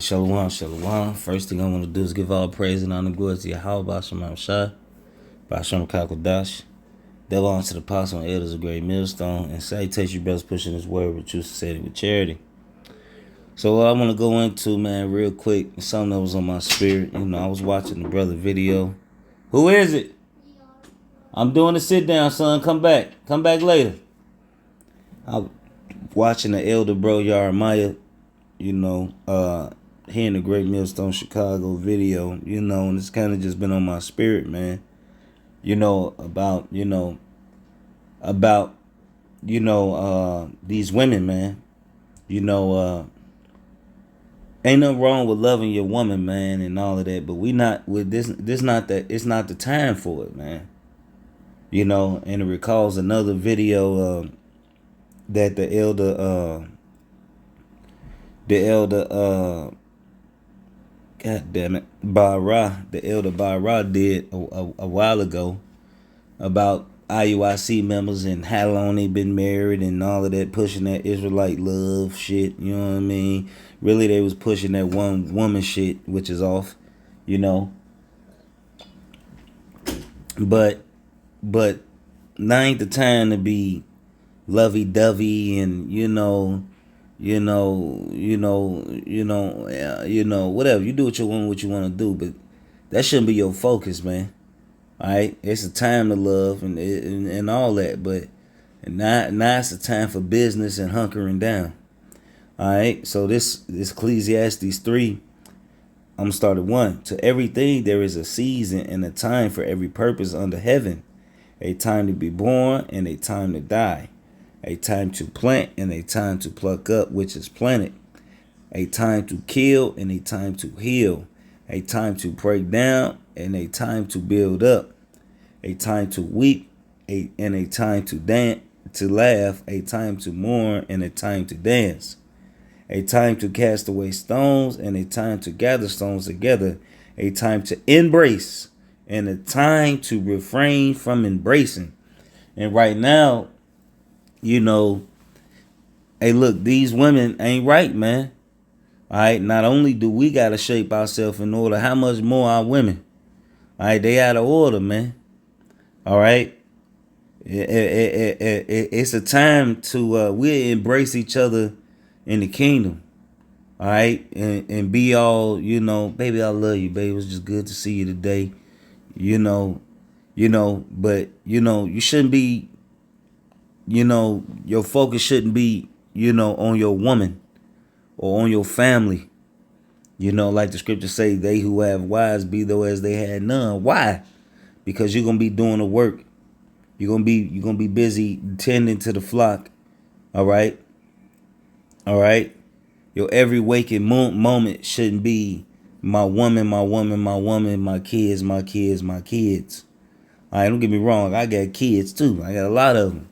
Shalom, shalom. First thing I want to do is give all praise and honor and glory to Yahweh, Basham Shah, Basham Kakodash. Devil unto the apostle and elders of Great Millstone, and salutation you brothers pushing this word with truth, sincerity, with charity. So what I want to go into, man, real quick, something that was on my spirit. I was watching the brother video. Who is it? I'm doing the sit down, son. Come back. Come back later. I was watching the elder bro Jeremiah, here in the Great Millstone Chicago video, and it's kind of just been on my spirit, man. About these women, man. Ain't nothing wrong with loving your woman, man, and all of that, but we not with this not that it's not the time for it, man. And it recalls another video that the elder God damn it, the elder Bara did a while ago about IUIC members and how long they been married and all of that, pushing that Israelite love shit, you know what I mean? Really, they was pushing that one woman shit, which is off, But now ain't the time to be lovey dovey and whatever. You do what you want to do, but that shouldn't be your focus, man. All right, it's a time to love and all that, but now it's a time for business and hunkering down. All right, so this Ecclesiastes 3, I'm gonna start at 1. To everything there is a season and a time for every purpose under heaven, a time to be born and a time to die, a time to plant and a time to pluck up which is planted, a time to kill and a time to heal, a time to break down and a time to build up, a time to weep and a time to laugh, a time to mourn and a time to dance, a time to cast away stones and a time to gather stones together, a time to embrace and a time to refrain from embracing. And right now, hey, look, these women ain't right, man. All right, not only do we got to shape ourselves in order, how much more our women? All right, they out of order, man. All right. It's a time to we embrace each other in the kingdom. All right, and be all, baby, I love you, baby. It was just good to see you today. But you shouldn't be, your focus shouldn't be, on your woman or on your family. Like the scriptures say, they who have wives be though as they had none. Why? Because you're gonna be doing the work. You're gonna be busy tending to the flock. All right. Your every waking moment shouldn't be my woman, my woman, my woman, my kids, my kids, my kids. All right, don't get me wrong. I got kids too. I got a lot of them.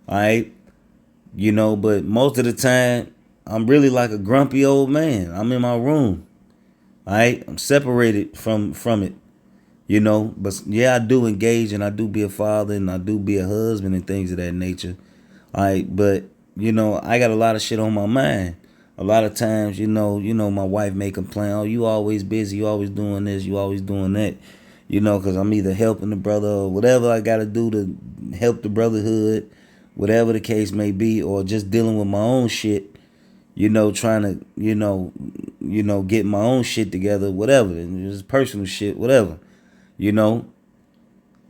All right. But most of the time, I'm really like a grumpy old man. I'm in my room. All right. I'm separated from it. But yeah, I do engage and I do be a father and I do be a husband and things of that nature. All right. But, I got a lot of shit on my mind. A lot of times, my wife may complain, oh, you always busy, you always doing this, you always doing that, because I'm either helping the brother or whatever I got to do to help the brotherhood, whatever the case may be, or just dealing with my own shit, trying to, get my own shit together, whatever, and just personal shit, whatever, you know,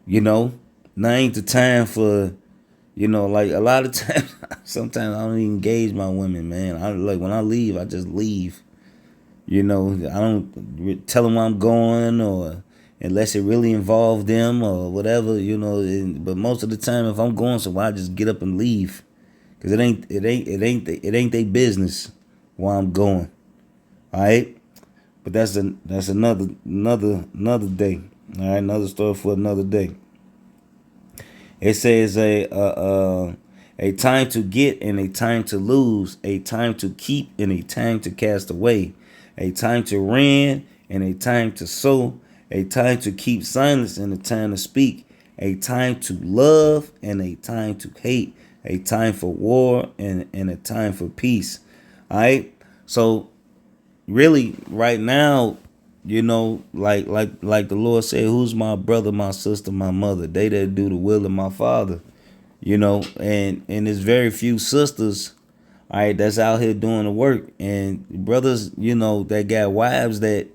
now ain't the time for, like a lot of times, sometimes I don't even engage my women, man. I like when I leave, I just leave. I don't tell them where I'm going or unless it really involves them or whatever, but most of the time, if I'm going somewhere, I just get up and leave, cause it ain't their business where I'm going. All right, but that's another day. All right, another story for another day. It says a time to get and a time to lose, a time to keep and a time to cast away, a time to rend and a time to sow, a time to keep silence and a time to speak, a time to love and a time to hate, a time for war and a time for peace. All right. So really right now, like the Lord said, who's my brother, my sister, my mother? They that do the will of my Father. And there's very few sisters, all right, that's out here doing the work, and brothers, that got wives that,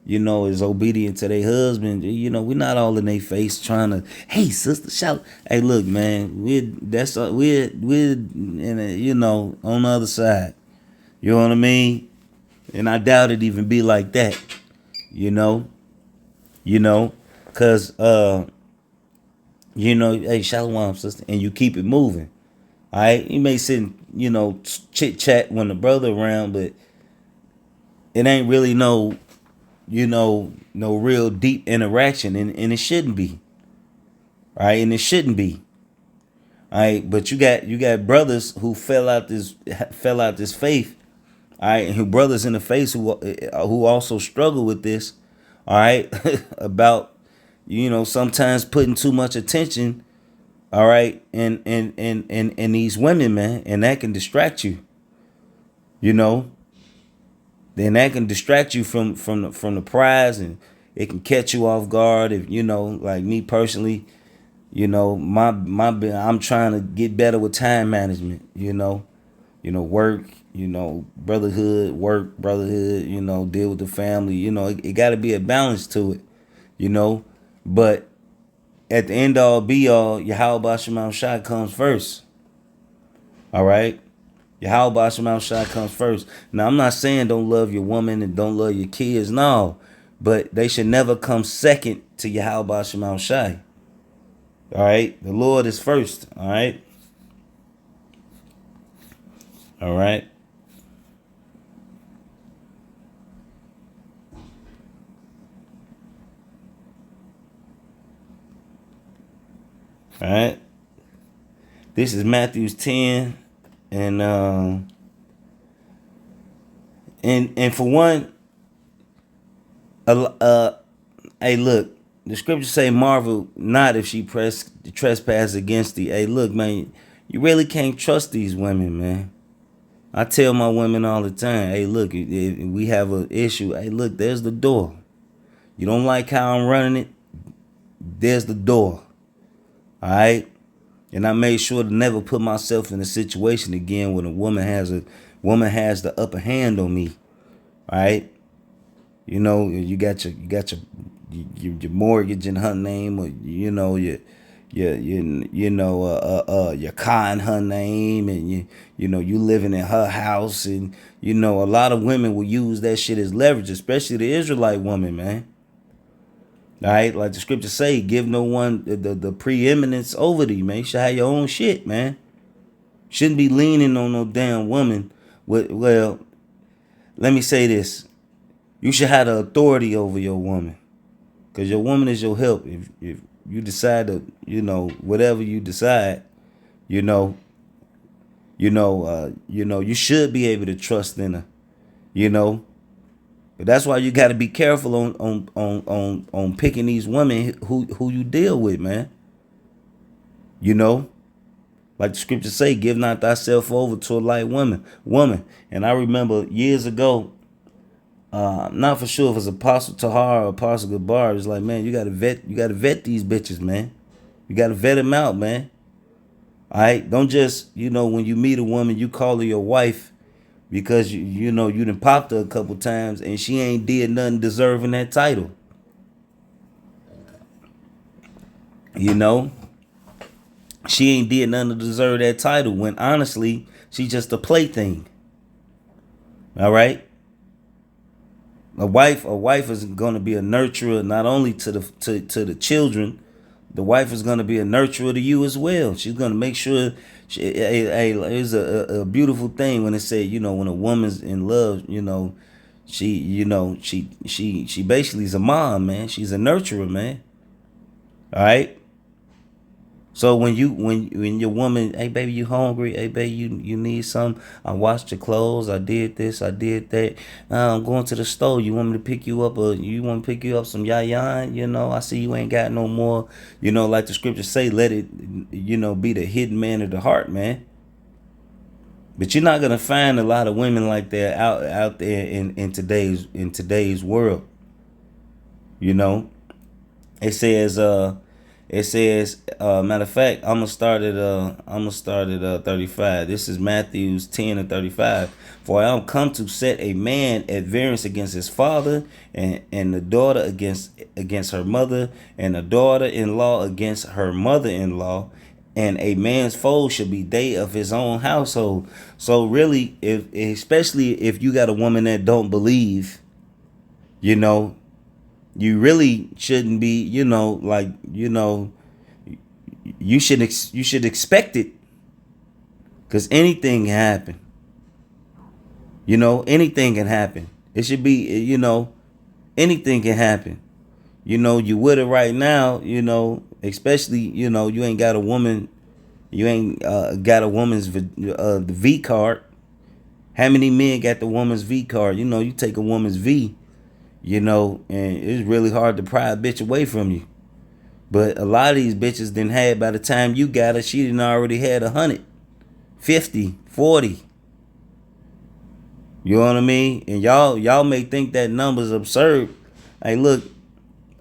is obedient to their husband. We're not all in their face trying to, hey sister, shout. Hey, look, man, we're in a, on the other side. You know what I mean? And I doubt it even be like that. You know, you know, cause hey, shalom, sister, and you keep it moving. All right, you may sit and chit chat when the brother around, but it ain't really no real deep interaction, and it shouldn't be. Right, and it shouldn't be. All right, but you got brothers who fell out this faith. All right, and who brothers in the faith who also struggle with this. All right, about sometimes putting too much attention. All right, and these women, man, and that can distract you. You know, then that can distract you from the prize, and it can catch you off guard. If like me personally, my I'm trying to get better with time management. Work, brotherhood, work, brotherhood. Deal with the family. It got to be a balance to it. But at the end all be all, Yahweh Shemam Shai comes first. All right. Yahweh Shemam Shai comes first. Now, I'm not saying don't love your woman and don't love your kids. No. But they should never come second to Yahweh Shemam Shai. All right. The Lord is first. All right. All right. All right. This is Matthew 10. And for one, hey, look, the scriptures say, marvel not if she trespass against thee. Hey, look, man, you really can't trust these women, man. I tell my women all the time, hey, look, if we have an issue, hey, look, there's the door. You don't like how I'm running it? There's the door. All right? And I made sure to never put myself in a situation again when a woman has the upper hand on me. All right? You got your mortgage in her name, or your car in her name, and you living in her house, and a lot of women will use that shit as leverage, especially the Israelite woman, man. All right, like the scriptures say, give no one the preeminence over thee, man. You should have your own shit, man. Shouldn't be leaning on no damn woman. Well, let me say this. You should have the authority over your woman. Because your woman is your help. If you decide to, whatever you decide, you should be able to trust in her. But that's why you got to be careful on picking these women who you deal with, man. Like the scriptures say, give not thyself over to a light woman. And I remember years ago, not for sure if it's Apostle Tahar or Apostle Gabar, it's like, man, you gotta vet these bitches, man. You gotta vet them out, man. All right, don't just when you meet a woman, you call her your wife because you done popped her a couple times and she ain't did nothing deserving that title. She ain't did nothing to deserve that title when honestly she's just a plaything. All right. A wife is gonna be a nurturer not only to the children. The wife is gonna be a nurturer to you as well. She's gonna make sure. It's a beautiful thing when it said when a woman's in love, she basically is a mom, man. She's a nurturer, man. All right. So when your woman, hey baby, you hungry? Hey baby, you need some? I washed your clothes. I did this. I did that. I'm going to the store. You want me to pick you up? You want to pick you up some yayan? I see you ain't got no more. Like the scriptures say, let it, be the hidden man of the heart, man. But you're not gonna find a lot of women like that out there in today's world. You know, it says matter of fact, I'm gonna start at 35. This is Matthews 10 and 35. For I am come to set a man at variance against his father, and the daughter against her mother, and the daughter-in-law against her mother-in-law, and a man's foe should be they of his own household. So really, if especially if you got a woman that don't believe, you know, you really shouldn't be, you should expect it, because anything can happen. Anything can happen. It should be, anything can happen. You with her right now, especially, you ain't got a woman, you ain't got a woman's the V card. How many men got the woman's V card? You take a woman's V, and it's really hard to pry a bitch away from you. But a lot of these bitches didn't have, by the time you got her, she didn't already had 100, 50, 40. You know what I mean? And y'all may think that number's absurd. Hey, look,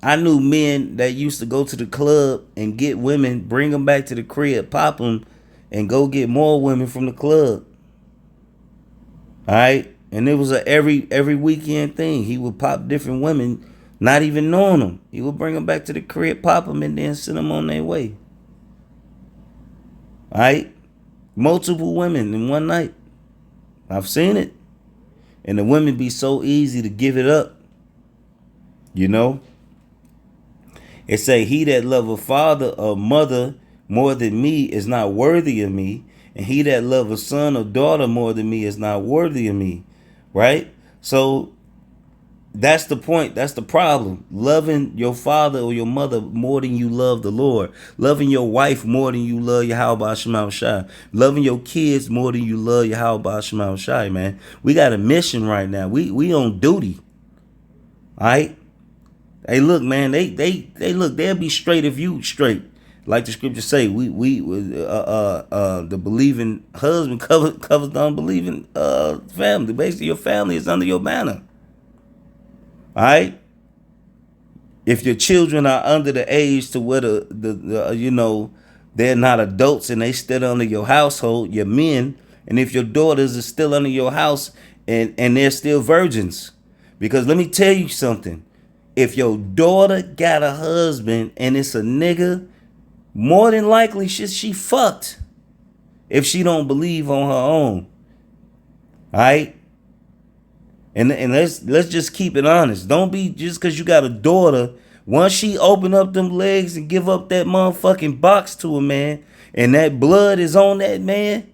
I knew men that used to go to the club and get women, bring them back to the crib, pop them, and go get more women from the club. All right? And it was a every weekend thing. He would pop different women, not even knowing them. He would bring them back to the crib, pop them, and then send them on their way. All right? Multiple women in one night. I've seen it. And the women be so easy to give it up. It say, he that loveth father or mother more than me is not worthy of me. And he that loveth son or daughter more than me is not worthy of me. Right? So that's the point. That's the problem. Loving your father or your mother more than you love the Lord. Loving your wife more than you love Yahweh Shema Shai. Loving your kids more than you love Yahweh Shema Shai, man. We got a mission right now. We on duty. All right? Hey, look, man. They look. They'll be straight if you straight. Like the scriptures say, the believing husband covers the unbelieving family. Basically, your family is under your banner. All right. If your children are under the age to where they're not adults and they still under your household, your men, and if your daughters are still under your house and they're still virgins, because let me tell you something, if your daughter got a husband and it's a nigga, more than likely she fucked if she don't believe on her own. All right. And let's just keep it honest. Don't be just because you got a daughter. Once she open up them legs and give up that motherfucking box to a man, and that blood is on that man,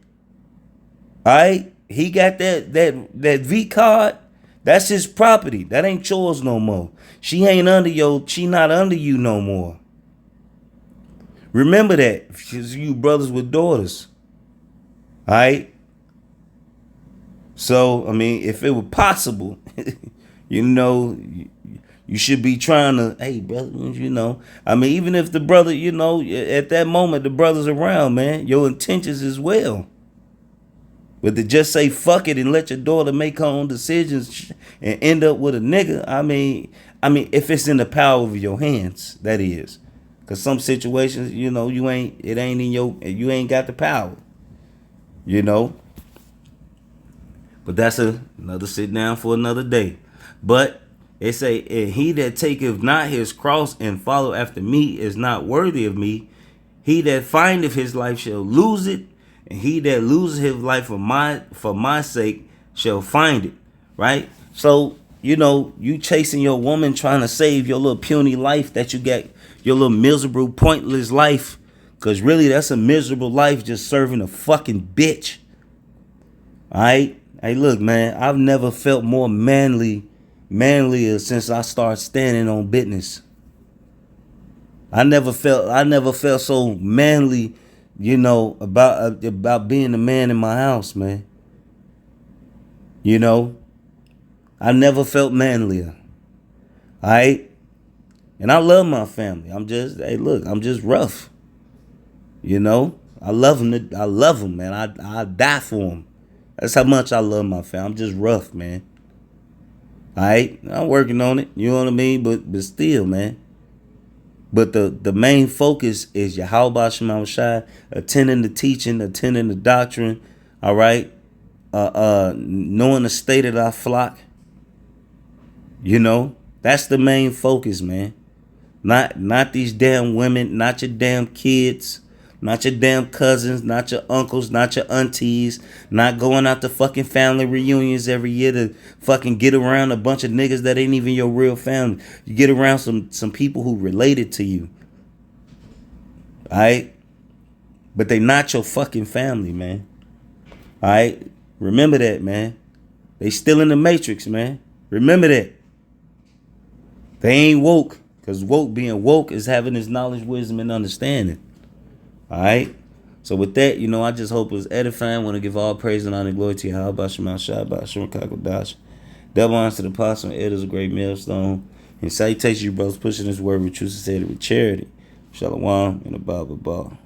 all right, he got that V card. That's his property. That ain't yours no more. She not under you no more. Remember that. You brothers with daughters. All right. So, I mean, if it were possible, you should be trying to, hey, brother, I mean, even if the brother, at that moment, the brother's around, man, your intentions as well. But to just say fuck it and let your daughter make her own decisions and end up with a nigga, I mean, if it's in the power of your hands, that is. Because some situations, you ain't got the power, But that's another sit down for another day. But they say, and he that taketh not his cross and follow after me is not worthy of me. He that findeth his life shall lose it, and he that loses his life for my sake shall find it. Right? So, you chasing your woman trying to save your little puny life that you got, your little miserable, pointless life. Because really, that's a miserable life just serving a fucking bitch. All right? Hey, look, man, I've never felt more manlier since I started standing on business. I never felt so manly, about being the man in my house, man. I never felt manlier. All right? And I love my family. I'm just rough. I love them, man. I die for them. That's how much I love my family. I'm just rough, man. Alright? I'm working on it. You know what I mean? But still, man. But the main focus is Yahweh Shema Shai, attending the teaching, attending the doctrine, all right? Knowing the state of our flock. You know, that's the main focus, man. Not these damn women, not your damn kids, not your damn cousins, not your uncles, not your aunties, not going out to fucking family reunions every year to fucking get around a bunch of niggas that ain't even your real family. You get around some people who related to you. Alright? But they not your fucking family, man. Alright? Remember that, man. They still in the matrix, man. Remember that. They ain't woke. Because being woke is having this knowledge, wisdom, and understanding. Alright? So with that, you know, I just hope it was edifying. I want to give all praise and honor and glory to you. How about Shema Shai, about Shema Kakodash. Double honors to the apostle and elders, a great millstone. And salutations, you brothers, pushing this word with truth and said it with charity. Shalom and a Baba Ball.